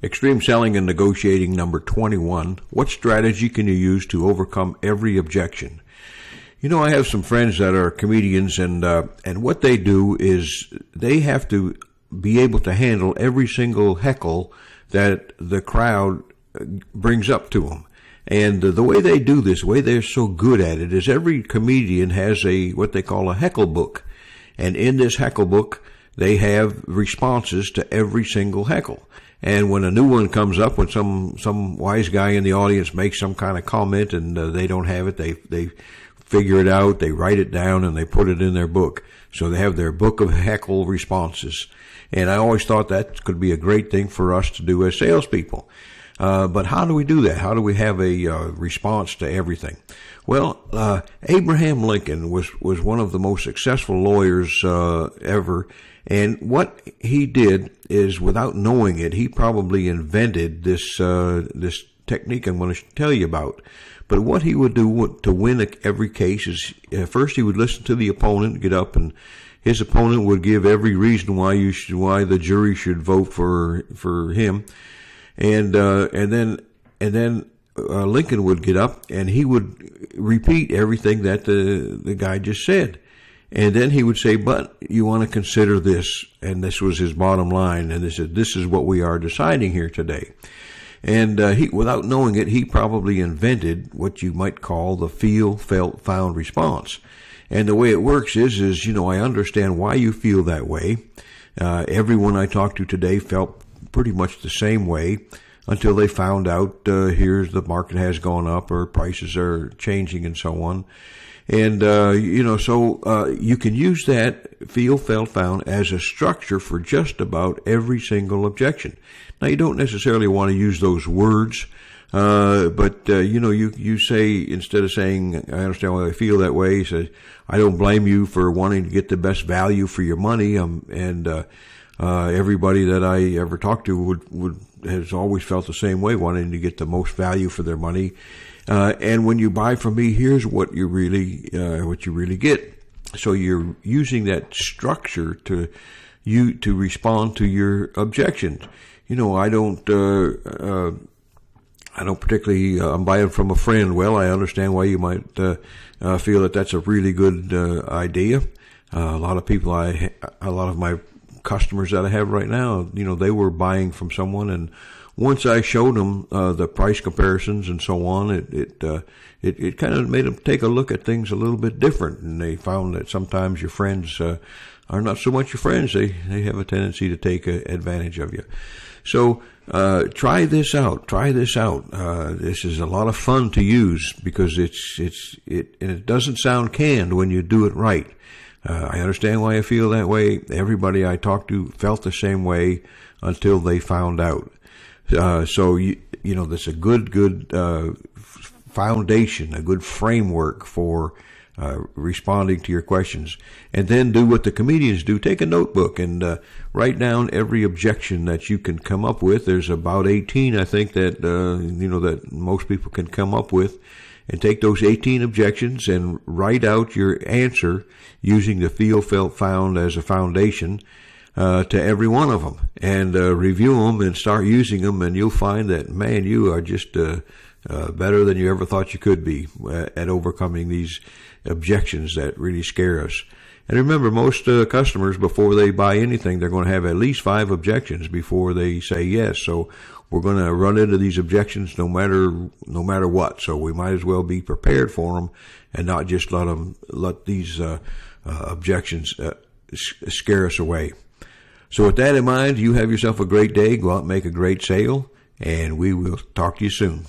Extreme Selling and Negotiating number 21. What strategy can you use to overcome every objection? You know, I have some friends that are comedians, and what they do is they have to be able to handle every single heckle that the crowd brings up to them. And the way they do this, the way they're so good at it, is every comedian has what they call a heckle book. And in this heckle book, they have responses to every single heckle. And when a new one comes up, when some wise guy in the audience makes some kind of comment and they don't have it, they figure it out, they write it down, and they put it in their book. So they have their book of heckle responses. And I always thought that could be a great thing for us to do as salespeople. But how do we do that? How do we have a response to everything? Well, Abraham Lincoln was one of the most successful lawyers ever. And what he did is, without knowing it, he probably invented this technique I'm going to tell you about. But what he would do to win every case is, first he would listen to the opponent, get up, and his opponent would give every reason why the jury should vote for him. And then Lincoln would get up and he would repeat everything that the guy just said. And then he would say, but you want to consider this. And this was his bottom line. And this is what we are deciding here today. And he, without knowing it, he probably invented what you might call the feel, felt, found response. And the way it works is, you know, I understand why you feel that way. Everyone I talked to today felt pretty much the same way until they found out here's the market has gone up or prices are changing and so on. And, so you can use that feel, felt, found as a structure for just about every single objection. Now, you don't necessarily want to use those words, but you say, instead of saying, I understand why I feel that way, you say, I don't blame you for wanting to get the best value for your money. Everybody that I ever talked to has always felt the same way, wanting to get the most value for their money. And when you buy from me, here's what you really get. So you're using that structure to respond to your objections. You know, I don't particularly, I'm buying from a friend. Well, I understand why you might feel that that's a really good idea. A lot of my customers that I have right now, you know, they were buying from someone, and once I showed them the price comparisons and so on, it kind of made them take a look at things a little bit different, and they found that sometimes your friends are not so much your friends; they have a tendency to take advantage of you. So try this out. This is a lot of fun to use because it doesn't sound canned when you do it right. I understand why I feel that way. Everybody I talked to felt the same way until they found out. So that's a good foundation, a good framework for responding to your questions. And then do what the comedians do. Take a notebook and write down every objection that you can come up with. There's about 18, I think, that that most people can come up with. And take those 18 objections and write out your answer using the feel, felt, found as a foundation to every one of them, and review them and start using them, and you'll find that, man, you are just better than you ever thought you could be at overcoming these objections that really scare us. And remember, most customers, before they buy anything, they're going to have at least 5 objections before they say yes. So we're going to run into these objections no matter what. So we might as well be prepared for them and not just let these objections scare us away. So with that in mind, you have yourself a great day. Go out and make a great sale, and we will talk to you soon.